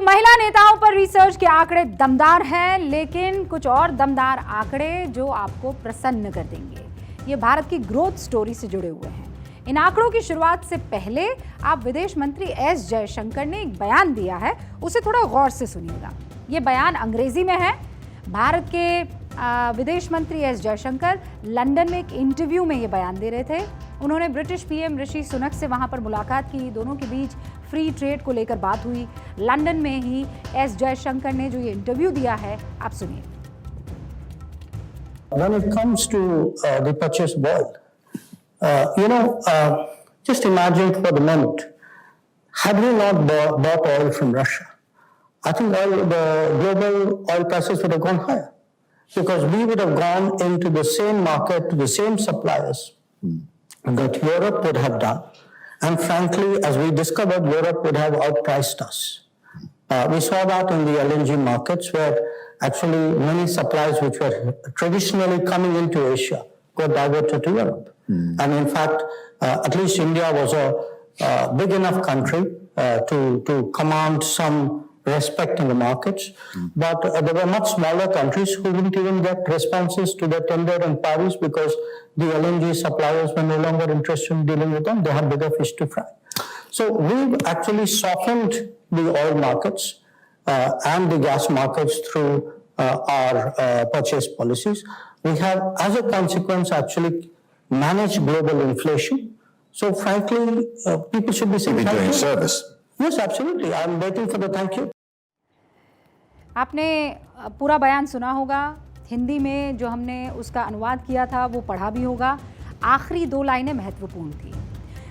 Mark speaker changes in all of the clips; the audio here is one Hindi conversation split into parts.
Speaker 1: तो महिला नेताओं पर रिसर्च के आंकड़े दमदार हैं, लेकिन कुछ और दमदार आंकड़े जो आपको प्रसन्न कर देंगे। ये भारत की ग्रोथ स्टोरी से जुड़े हुए हैं। इन आंकड़ों की शुरुआत से पहले आप विदेश मंत्री एस जयशंकर ने एक बयान दिया है, उसे थोड़ा गौर से सुनिएगा। ये बयान अंग्रेजी में है। भारत के विदेश मंत्री एस जयशंकर लंदन में एक इंटरव्यू में ये बयान दे रहे थे। उन्होंने ब्रिटिश पीएम ऋषि सुनक से वहां पर मुलाकात की, दोनों के बीच फ्री ट्रेड को लेकर बात हुई। लंदन में ही एस जयशंकर ने जो ये इंटरव्यू दिया है, आप सुनिए।
Speaker 2: When it comes to the purchase of oil, just imagine for the moment, had we not bought oil from Russia, I think the global oil prices would have gone higher, because we would have gone into the same market, to the same suppliers that Europe would have done. And frankly, as we discovered, Europe would have outpriced us. We saw that in the LNG markets, where actually many supplies which were traditionally coming into Asia got diverted to Europe. And in fact, at least India was a big enough country to command some respect in the markets, but there were much smaller countries who wouldn't even get responses to their tender inquiries because the LNG suppliers were no longer interested in dealing with them. They had bigger fish to fry. So we've actually softened the oil markets and the gas markets through our purchase policies. We have, as a consequence, actually managed global inflation. So frankly, people should be saying
Speaker 3: doing service.
Speaker 2: Yes, absolutely. I'm waiting for the thank you.
Speaker 1: आपने पूरा बयान सुना होगा। हिंदी में जो हमने उसका अनुवाद किया था वो पढ़ा भी होगा। आखिरी 2 लाइनें महत्वपूर्ण थी।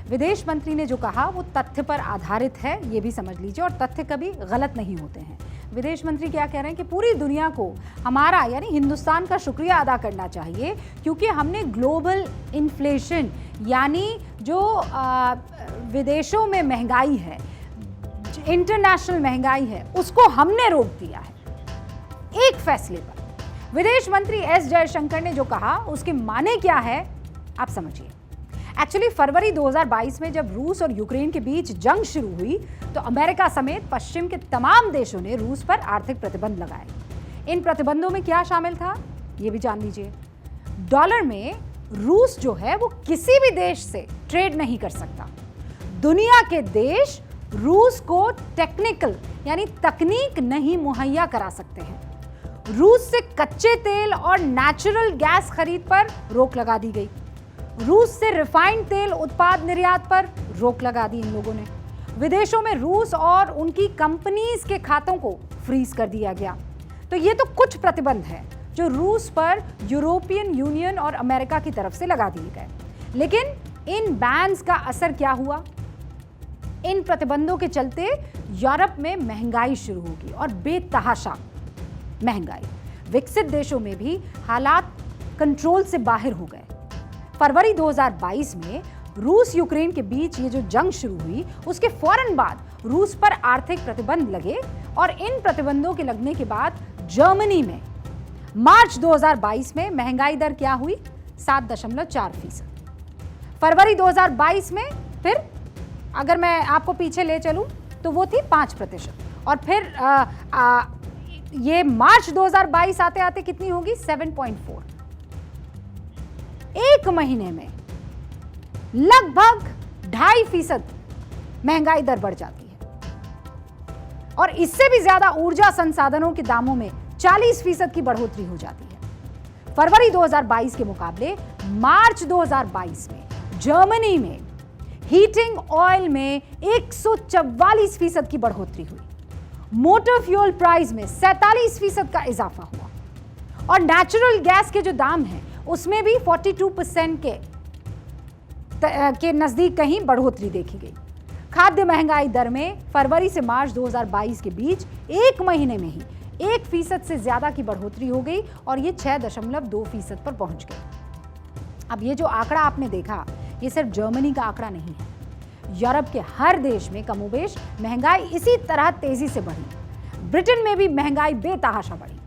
Speaker 1: विदेश मंत्री ने जो कहा वो तथ्य पर आधारित है, ये भी समझ लीजिए, और तथ्य कभी गलत नहीं होते हैं। विदेश मंत्री क्या कह रहे हैं कि पूरी दुनिया को हमारा यानी हिंदुस्तान का शुक्रिया अदा करना चाहिए, क्योंकि हमने ग्लोबल इन्फ्लेशन यानी जो विदेशों में महंगाई है, इंटरनेशनल महंगाई है, उसको हमने रोक दिया है एक फैसले पर। विदेश मंत्री एस जयशंकर ने जो कहा उसके माने क्या है, आप समझिए। एक्चुअली फरवरी 2022 में जब रूस और यूक्रेन के बीच जंग शुरू हुई तो अमेरिका समेत पश्चिम के तमाम देशों ने रूस पर आर्थिक प्रतिबंध लगाए। इन प्रतिबंधों में क्या शामिल था, ये भी जान लीजिए। डॉलर में रूस जो है वो किसी भी देश से ट्रेड नहीं कर सकता। दुनिया के देश रूस को टेक्निकल यानी तकनीक नहीं मुहैया करा सकते हैं। रूस से कच्चे तेल और नेचुरल गैस खरीद पर रोक लगा दी गई। रूस से रिफाइंड तेल उत्पाद निर्यात पर रोक लगा दी इन लोगों ने। विदेशों में रूस और उनकी कंपनीज के खातों को फ्रीज कर दिया गया। तो ये तो कुछ प्रतिबंध है जो रूस पर यूरोपियन यूनियन और अमेरिका की तरफ से लगा दिए गए। लेकिन इन बैन्स का असर क्या हुआ? इन प्रतिबंधों के चलते यूरोप में महंगाई शुरू होगी, और बेतहाशा महंगाई। विकसित देशों में भी हालात कंट्रोल से बाहर हो गए। फरवरी 2022 में रूस यूक्रेन के बीच ये जो जंग शुरू हुई, उसके फौरन बाद रूस पर आर्थिक प्रतिबंध लगे, और इन प्रतिबंधों के लगने के बाद जर्मनी में मार्च 2022 में महंगाई दर क्या हुई? 7.4%। फरवरी 2022 में फिर अगर मैं आपको पीछे ले चलूं तो वो थी 5%, और फिर ये मार्च 2022 आते आते कितनी होगी? 7.4। एक महीने में लगभग 2.5% महंगाई दर बढ़ जाती है, और इससे भी ज्यादा ऊर्जा संसाधनों के दामों में 40% की बढ़ोतरी हो जाती है। फरवरी 2022 के मुकाबले मार्च 2022 में जर्मनी में हीटिंग ऑयल में 144% की बढ़ोतरी हुई। मोटर फ्यूल प्राइस में 47% का इजाफा हुआ, और नेचुरल गैस के जो दाम हैं उसमें भी 42% के नजदीक कहीं बढ़ोतरी देखी गई। खाद्य महंगाई दर में फरवरी से मार्च 2022 के बीच एक महीने में ही 1% से ज्यादा की बढ़ोतरी हो गई, और ये 6.2% पर पहुंच गई। अब ये जो आंकड़ा आपने देखा, ये सिर्फ जर्मनी का आंकड़ा नहीं है। यूरोप के हर देश में कमोबेश महंगाई इसी तरह तेजी से बढ़ी। ब्रिटेन में भी महंगाई बेतहाशा बढ़ी।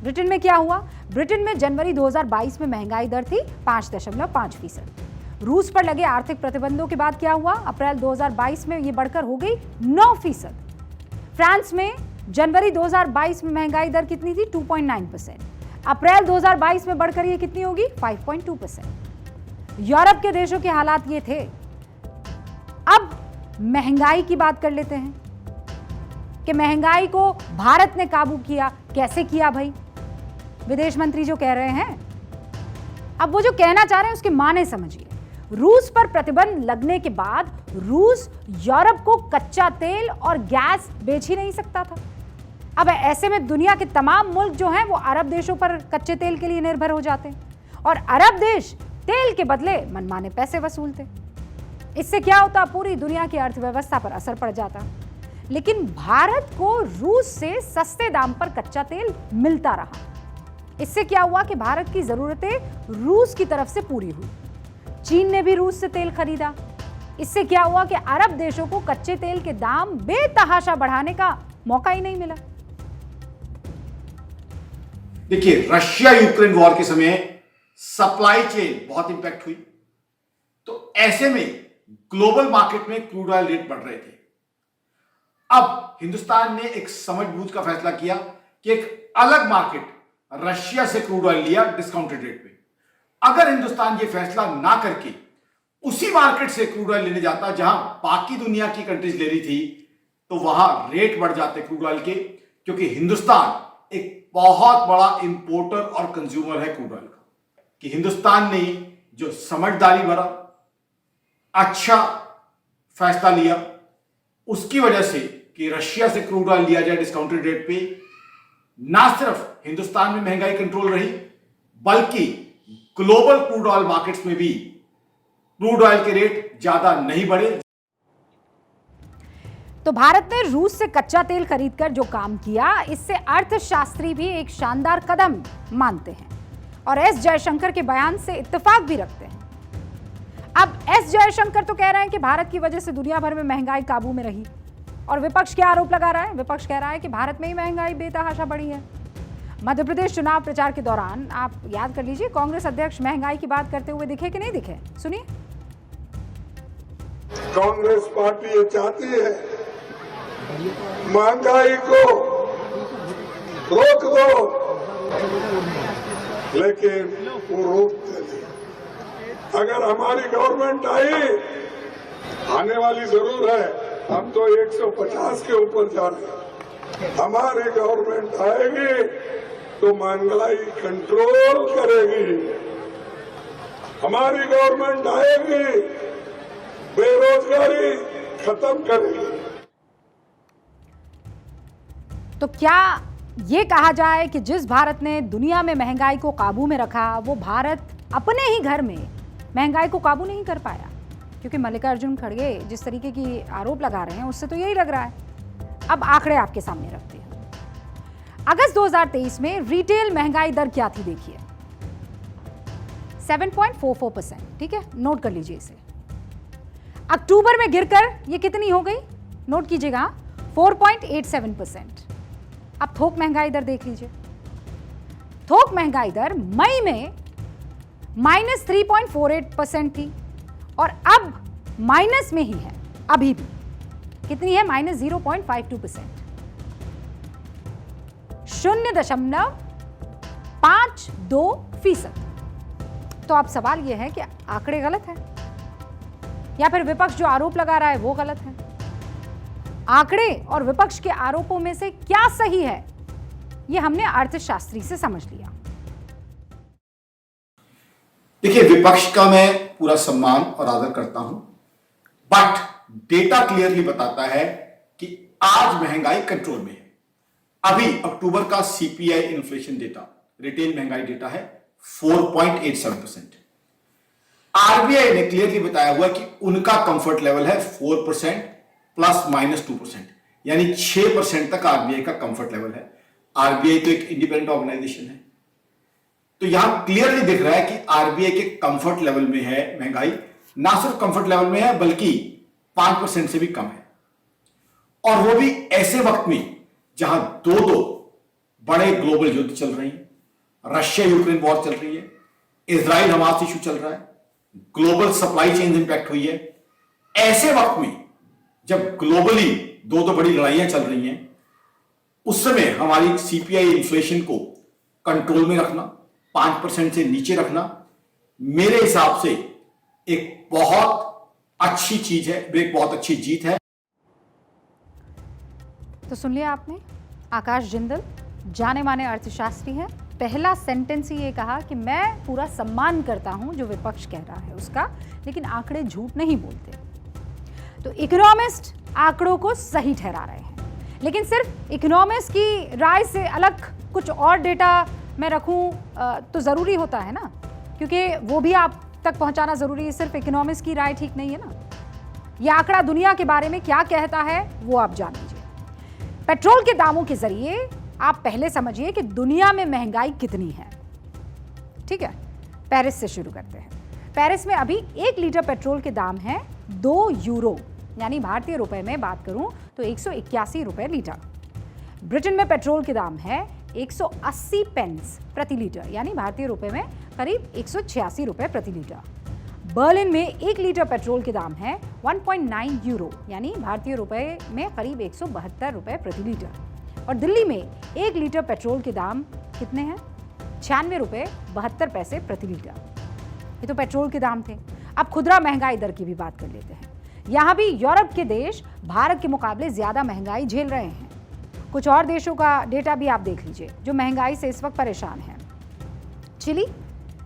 Speaker 1: ब्रिटेन में क्या हुआ? ब्रिटेन में जनवरी 2022 में महंगाई दर थी 5.5%। रूस पर लगे आर्थिक प्रतिबंधों के बाद क्या हुआ? अप्रैल 2022 में ये बढ़कर हो गई 9%। फ्रांस में जनवरी 2022 में महंगाई दर कितनी थी? 2.9%। अप्रैल 2022 में बढ़कर ये कितनी होगी? 5.2%। यूरोप के देशों के हालात ये थे। अब महंगाई की बात कर लेते हैं कि महंगाई को भारत ने काबू किया। कैसे किया भाई? विदेश मंत्री जो कह रहे हैं, अब वो जो कहना चाह रहे हैं उसके माने समझिए। रूस पर प्रतिबंध लगने के बाद रूस यूरोप को कच्चा तेल और गैस बेच ही नहीं सकता था। अब ऐसे में दुनिया के तमाम मुल्क जो हैं वो अरब देशों पर कच्चे तेल के लिए निर्भर हो जाते हैं और अरब देश तेल के बदले मनमाने पैसे वसूलते। इससे क्या होता? पूरी दुनिया की अर्थव्यवस्था पर असर पड़ जाता। लेकिन भारत को रूस से सस्ते दाम पर कच्चा तेल मिलता रहा। इससे क्या हुआ कि भारत की जरूरतें रूस की तरफ से पूरी हुई। चीन ने भी रूस से तेल खरीदा। इससे क्या हुआ कि अरब देशों को कच्चे तेल के दाम बेतहाशा बढ़ाने का मौका ही नहीं मिला।
Speaker 3: देखिए, रशिया यूक्रेन वॉर के समय सप्लाई चेन बहुत इंपैक्ट हुई, तो ऐसे में ग्लोबल मार्केट में क्रूड ऑयल रेट बढ़ रहे थे। अब हिंदुस्तान ने एक समझबूझ का फैसला किया कि एक अलग मार्केट रशिया से क्रूड ऑयल लिया डिस्काउंटेड रेट पे। अगर हिंदुस्तान ये फैसला ना करके उसी मार्केट से क्रूड ऑयल लेने जाता जहां बाकी दुनिया की कंट्रीज ले रही थी, तो वहां रेट बढ़ जाते क्रूड ऑयल के, क्योंकि हिंदुस्तान एक बहुत बड़ा इंपोर्टर और कंज्यूमर है क्रूड ऑयल का। कि हिंदुस्तान ने जो समझदारी भरा अच्छा फैसला लिया, उसकी वजह से कि रशिया से क्रूड ऑयल लिया जाए डिस्काउंटेड रेट पे, ना सिर्फ हिंदुस्तान में महंगाई कंट्रोल रही, बल्कि ग्लोबल क्रूड ऑयल मार्केट्स में भी क्रूड ऑयल के रेट ज्यादा नहीं बढ़े।
Speaker 1: तो भारत ने रूस से कच्चा तेल खरीदकर जो काम किया, इससे अर्थशास्त्री भी एक शानदार कदम मानते हैं और एस जयशंकर के बयान से इत्तेफाक भी रखते हैं। अब एस जयशंकर तो कह रहे हैं कि भारत की वजह से दुनिया भर में महंगाई काबू में रही, और विपक्ष क्या आरोप लगा रहा है? विपक्ष कह रहा है कि भारत में ही महंगाई बेतहाशा बढ़ी है। मध्य प्रदेश चुनाव प्रचार के दौरान आप याद कर लीजिए, कांग्रेस अध्यक्ष महंगाई की बात करते हुए दिखे कि नहीं दिखे? सुनिए।
Speaker 4: कांग्रेस पार्टी ये चाहती है महंगाई को रोक दो, लेकिन वो रोकते नहीं। अगर हमारी गवर्नमेंट आने वाली जरूर है, हम तो 150 के ऊपर जा रहे हैं। हमारी गवर्नमेंट आएगी तो महंगाई कंट्रोल करेगी। हमारी गवर्नमेंट आएगी, बेरोजगारी खत्म करेगी।
Speaker 1: तो क्या ये कहा जाए कि जिस भारत ने दुनिया में महंगाई को काबू में रखा, वो भारत अपने ही घर में महंगाई को काबू नहीं कर पाया? क्योंकि मल्लिकार्जुन खड़गे जिस तरीके की आरोप लगा रहे हैं, उससे तो यही लग रहा है। अब आंकड़े आपके सामने रखते हैं। अगस्त 2023 में रिटेल महंगाई दर क्या थी? देखिए, 7.44%। ठीक है, नोट कर लीजिए इसे। अक्टूबर में गिरकर ये कितनी हो गई? नोट कीजिएगा, 4.87%। अब थोक महंगाई दर देख लीजिए। थोक महंगाई दर मई में -3.48% थी और अब माइनस में ही है। अभी भी कितनी है? -0.52%, 0.52%। तो अब सवाल यह है कि आंकड़े गलत हैं या फिर विपक्ष जो आरोप लगा रहा है वो गलत है? आंकड़े और विपक्ष के आरोपों में से क्या सही है, ये हमने अर्थशास्त्री से समझ लिया।
Speaker 3: देखिए, विपक्ष का मैं पूरा सम्मान और आदर करता हूं, बट डेटा क्लियरली बताता है कि आज महंगाई कंट्रोल में है। अभी अक्टूबर का सीपीआई इन्फ्लेशन डेटा, रिटेल महंगाई डेटा है 4.87%। आरबीआई ने क्लियरली बताया हुआ कि उनका कंफर्ट लेवल है 4% ±2%, यानी 6% तक आरबीआई का कंफर्ट लेवल है। आरबीआई तो एक इंडिपेंडेंट ऑर्गेनाइजेशन है, तो यहां क्लियरली दिख रहा है कि आरबीआई के कंफर्ट लेवल में है महंगाई। ना सिर्फ कंफर्ट लेवल में है, बल्कि 5% से भी कम है, और वो भी ऐसे वक्त में जहां दो बड़े ग्लोबल युद्ध चल रहे हैं। रशिया यूक्रेन वॉर चल रही है, इजराइल हमास इशू चल रहा है, ग्लोबल सप्लाई चेन इंपैक्ट हुई है। ऐसे वक्त में जब ग्लोबली दो बड़ी लड़ाइयां चल रही हैं, उस समय हमारी सीपीआई इन्फ्लेशन को कंट्रोल में रखना, 5% से नीचे रखना, मेरे हिसाब से एक बहुत अच्छी चीज है, एक बहुत अच्छी जीत है।
Speaker 1: तो सुन लिया आपने, आकाश जिंदल जाने माने अर्थशास्त्री हैं। पहला सेंटेंस ही ये कहा कि मैं पूरा सम्मान करता हूं जो विपक्ष कह रहा है उसका, लेकिन आंकड़े झूठ नहीं बोलते। तो इकोनॉमिस्ट आंकड़ों को सही ठहरा रहे हैं, लेकिन सिर्फ इकोनॉमिस्ट की राय से अलग कुछ और डेटा मैं रखूं तो ज़रूरी होता है ना, क्योंकि वो भी आप तक पहुंचाना ज़रूरी है। सिर्फ इकोनॉमिस्ट की राय ठीक नहीं है ना। यह आंकड़ा दुनिया के बारे में क्या कहता है वो आप जान लीजिए। पेट्रोल के दामों के जरिए आप पहले समझिए कि दुनिया में महंगाई कितनी है। ठीक है, पेरिस से शुरू करते हैं। पेरिस में अभी 1 लीटर पेट्रोल के दाम है 2 यूरो, यानी भारतीय रुपए में बात करूं तो 181 रुपए लीटर। ब्रिटेन में पेट्रोल के दाम है 180 पेंस प्रति लीटर, यानी भारतीय रुपए में करीब 186 रुपए प्रति लीटर। बर्लिन में 1 लीटर पेट्रोल के दाम है 1.9 यूरो, यानी भारतीय रुपए में करीब 172 रुपए प्रति लीटर। और दिल्ली में 1 लीटर पेट्रोल के दाम कितने हैं? 96 रुपए 72 पैसे प्रति लीटर। ये तो पेट्रोल के दाम थे। अब खुदरा महंगाई दर की भी बात कर लेते हैं। यहाँ भी यूरोप के देश भारत के मुकाबले ज्यादा महंगाई झेल रहे हैं। कुछ और देशों का डेटा भी आप देख लीजिए जो महंगाई से इस वक्त परेशान हैं। चिली,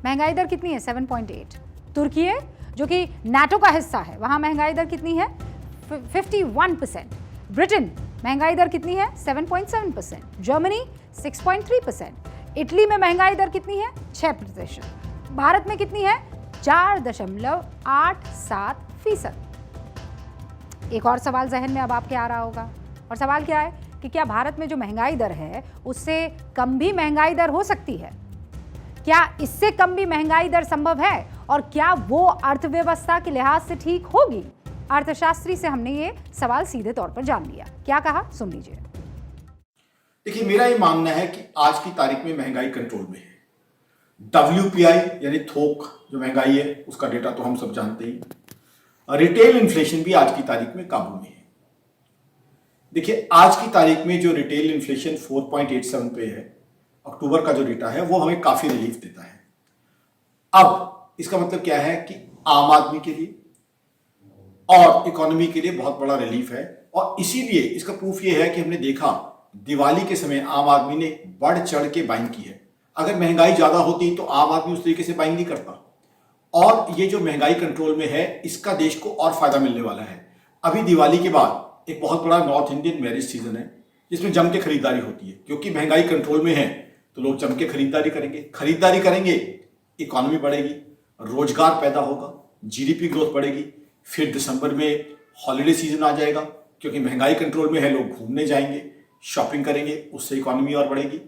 Speaker 1: महंगाई दर कितनी है? 7.8। तुर्की, जो कि नाटो का हिस्सा है, वहां महंगाई दर कितनी है? 51%। ब्रिटेन, महंगाई दर कितनी है? 7.7%। जर्मनी 6.3%। इटली में महंगाई दर कितनी है? 6%। भारत में कितनी है? 4.87%। एक और सवाल जहन में अब आपके आ रहा होगा, और सवाल क्या है कि क्या भारत में जो महंगाई दर है उससे कम भी महंगाई दर हो सकती है? क्या इससे कम भी महंगाई दर संभव है? और क्या वो अर्थव्यवस्था के लिहाज से ठीक होगी? अर्थशास्त्री से हमने ये सवाल सीधे तौर पर जान लिया। क्या कहा, सुन लीजिए।
Speaker 3: देखिए, मेरा ये मानना है कि आज की तारीख में महंगाई कंट्रोल में है। WPI यानी थोक जो महंगाई है उसका डेटा तो हम सब जानते ही। रिटेल इन्फ्लेशन भी आज की तारीख में काबू में है। देखिए, आज की तारीख में जो रिटेल इन्फ्लेशन 4.87 पे है, अक्टूबर का जो डेटा है वो हमें काफी रिलीफ देता है। अब इसका मतलब क्या है कि आम आदमी के लिए और इकोनॉमी के लिए बहुत बड़ा रिलीफ है। और इसीलिए इसका प्रूफ ये है कि हमने देखा दिवाली के समय आम आदमी ने बढ़ चढ़ के बाइंग की है। अगर महंगाई ज्यादा होती तो आम आदमी उस तरीके से बाइंग नहीं करता। और ये जो महंगाई कंट्रोल में है इसका देश को और फायदा मिलने वाला है। अभी दिवाली के बाद एक बहुत बड़ा नॉर्थ इंडियन मैरिज सीजन है जिसमें जम के खरीदारी होती है, क्योंकि महंगाई कंट्रोल में है तो लोग जम के खरीदारी करेंगे, इकोनॉमी बढ़ेगी, रोजगार पैदा होगा, GDP ग्रोथ बढ़ेगी। फिर दिसंबर में हॉलिडे सीजन आ जाएगा, क्योंकि महंगाई कंट्रोल में है, लोग घूमने जाएंगे, शॉपिंग करेंगे, उससे इकोनॉमी और बढ़ेगी।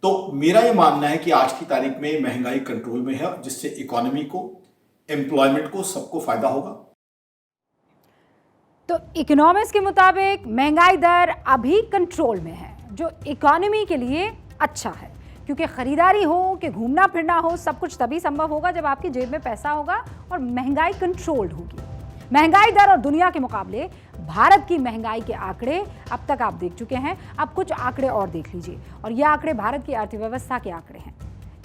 Speaker 3: तो मेरा ये मानना है कि आज की तारीख में महंगाई कंट्रोल में है, जिससे इकोनॉमी को, एम्प्लॉयमेंट को, सबको फायदा होगा।
Speaker 1: तो इकोनॉमिस्ट के मुताबिक महंगाई दर अभी कंट्रोल में है, जो इकोनॉमी के लिए अच्छा है, क्योंकि खरीदारी हो कि घूमना फिरना हो, सब कुछ तभी संभव होगा जब आपकी जेब में पैसा होगा और महंगाई कंट्रोल्ड होगी। महंगाई दर और दुनिया के मुकाबले भारत की महंगाई के आंकड़े अब तक आप देख चुके हैं। अब कुछ आंकड़े और देख लीजिए, और ये आंकड़े भारत की अर्थव्यवस्था के आंकड़े हैं।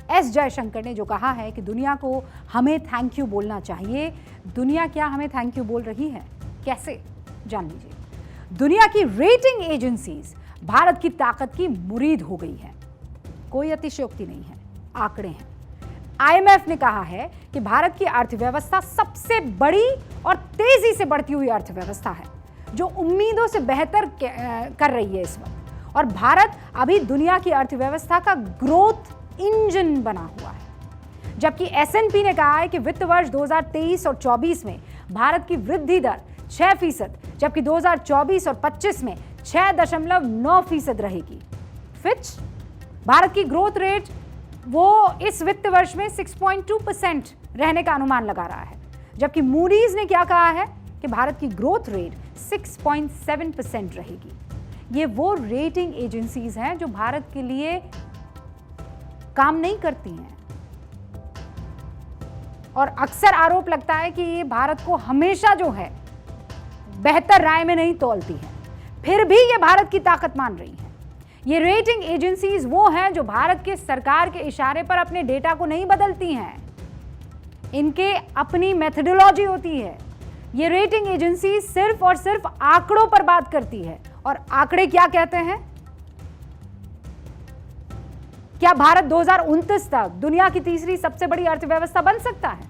Speaker 1: एस जयशंकर ने जो कहा है कि दुनिया को हमें थैंक यू बोलना चाहिए, दुनिया क्या हमें थैंक यू बोल रही है? कैसे, जान लीजिए। दुनिया की रेटिंग एजेंसीज भारत की ताकत की मुरीद हो गई है। कोई अतिशयोक्ति नहीं है, आंकड़े हैं। IMF ने कहा है कि भारत की अर्थव्यवस्था सबसे बड़ी और तेजी से बढ़ती हुई अर्थव्यवस्था है, जो उम्मीदों से बेहतर कर रही है इस वक्त। और भारत अभी दुनिया की अर्थव्यवस्था का ग्रोथ इंजन बना हुआ है। जबकि S&P ने कहा है कि वित्त वर्ष 2023 और 24 में भारत की वृद्धि दर 6%, जबकि 2024 और 25 में 6.9% रहेगी। फिच भारत की ग्रोथ रेट वो इस वित्त वर्ष में 6.2% रहने का अनुमान लगा रहा है, जबकि मूडीज ने क्या कहा है कि भारत की ग्रोथ रेट 6.7% रहेगी। ये वो रेटिंग एजेंसीज हैं जो भारत के लिए काम नहीं करती हैं, और अक्सर आरोप लगता है कि ये भारत को हमेशा जो है बेहतर राय में नहीं तौलती है। फिर भी ये भारत की ताकत मान रही हैं। ये रेटिंग एजेंसीज वो हैं जो भारत के सरकार के इशारे पर अपने डेटा को नहीं बदलती हैं, इनके अपनी मेथडोलॉजी होती है। ये रेटिंग एजेंसी सिर्फ और सिर्फ आंकड़ों पर बात करती है। और आंकड़े क्या कहते हैं? क्या भारत 2029 तक दुनिया की तीसरी सबसे बड़ी अर्थव्यवस्था बन सकता है?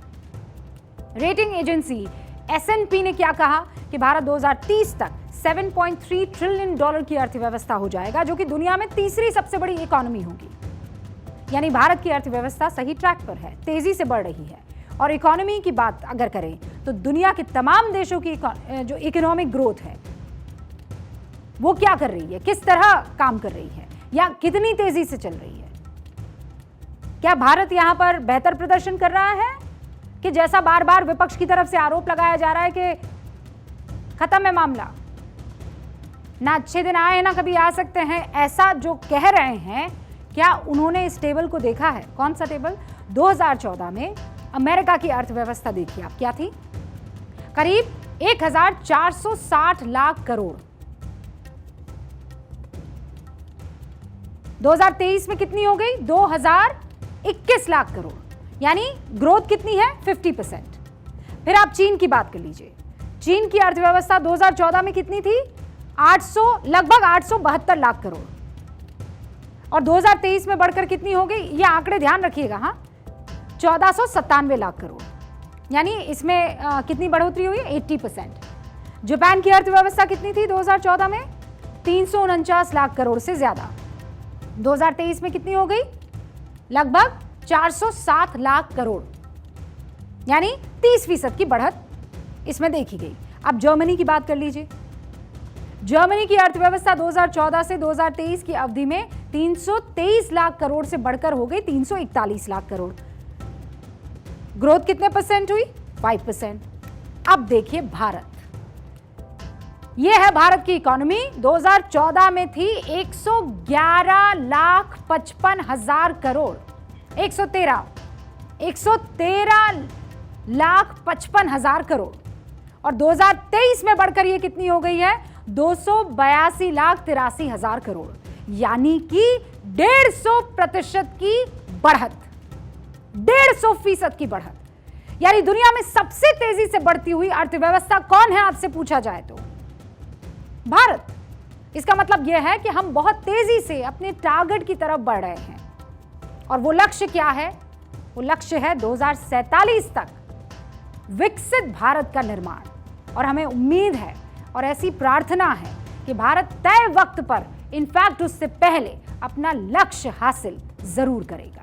Speaker 1: रेटिंग एजेंसी S&P ने क्या कहा कि भारत 2030 तक $7.3 ट्रिलियन की अर्थव्यवस्था हो जाएगा, जो कि दुनिया में तीसरी सबसे बड़ी इकोनॉमी होगी। यानी भारत की अर्थव्यवस्था सही ट्रैक पर है, तेजी से बढ़ रही है। और इकोनॉमी की बात अगर करें तो दुनिया के तमाम देशों की जो इकोनॉमिक ग्रोथ है वो क्या कर रही है, किस तरह काम कर रही है, या कितनी तेजी से चल रही है? क्या भारत यहां पर बेहतर प्रदर्शन कर रहा है कि जैसा बार बार विपक्ष की तरफ से आरोप लगाया जा रहा है कि खत्म है मामला, ना अच्छे दिन आए ना कभी आ सकते हैं, ऐसा जो कह रहे हैं? क्या उन्होंने इस टेबल को देखा है? कौन सा टेबल? 2014 में अमेरिका की अर्थव्यवस्था देखिए आप, क्या थी? करीब 1460 लाख करोड़। 2023 में कितनी हो गई? 2021 लाख करोड़। यानी ग्रोथ कितनी है? 50%। फिर आप चीन की बात कर लीजिए। चीन की अर्थव्यवस्था 2014 में कितनी थी? लगभग 872 लाख करोड़। और 2023 में बढ़कर कितनी हो गई? ये आंकड़े ध्यान रखिएगा, हाँ, 1497 लाख करोड़। यानी इसमें कितनी बढ़ोतरी हुई? 80%। जापान की अर्थव्यवस्था कितनी थी 2014 में? 349 लाख करोड़ से ज्यादा। 2023 में कितनी हो गई? लगभग 407 लाख करोड़। यानी 30% की बढ़त इसमें देखी गई। अब जर्मनी की बात कर लीजिए। जर्मनी की अर्थव्यवस्था 2014 से 2023 की अवधि में 323 लाख करोड़ से बढ़कर हो गई 341 लाख करोड़। ग्रोथ कितने परसेंट हुई? 5%। अब देखिए भारत, यह है भारत की इकोनॉमी। 2014 में थी 111 लाख 55 हजार करोड़। 113 लाख 55 हजार करोड़। और 2023 में बढ़कर ये कितनी हो गई है? 282 लाख 83 हजार करोड़। यानी कि 150% की बढ़त, 150% की बढ़त। यानी दुनिया में सबसे तेजी से बढ़ती हुई अर्थव्यवस्था कौन है आपसे पूछा जाए तो भारत। इसका मतलब यह है कि हम बहुत तेजी से अपने टारगेट की तरफ बढ़ रहे हैं। और वो लक्ष्य क्या है? वो लक्ष्य है 2047 तक विकसित भारत का निर्माण। और हमें उम्मीद है और ऐसी प्रार्थना है कि भारत तय वक्त पर, इनफैक्ट उससे पहले, अपना लक्ष्य हासिल जरूर करेगा।